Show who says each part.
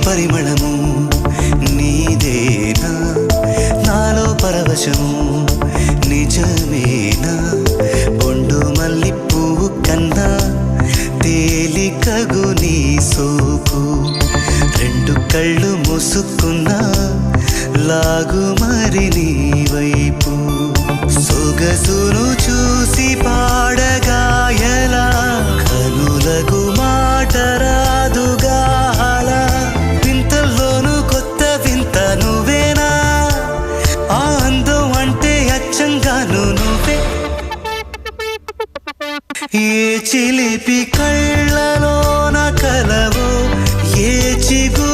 Speaker 1: పరిమళము నీదేనా నాలో పరవశము నిజమేనా బొండు మల్లి పువ్వు కన్నా తేలికగు నీ సోకు రెండు కళ్ళు మూసుకున్నా లాగు మరి నీ వైపు సొగసును చూసి పాడగాయలా కనులకు మాట రాదుగాల వింతల్లోనూ కొత్త వింత నువ్వేనా ఆ అందం అంటే అచ్చంగాను నువ్వే ఏ చిలిపి కళ్ళలోన కలవో ఏ చిగు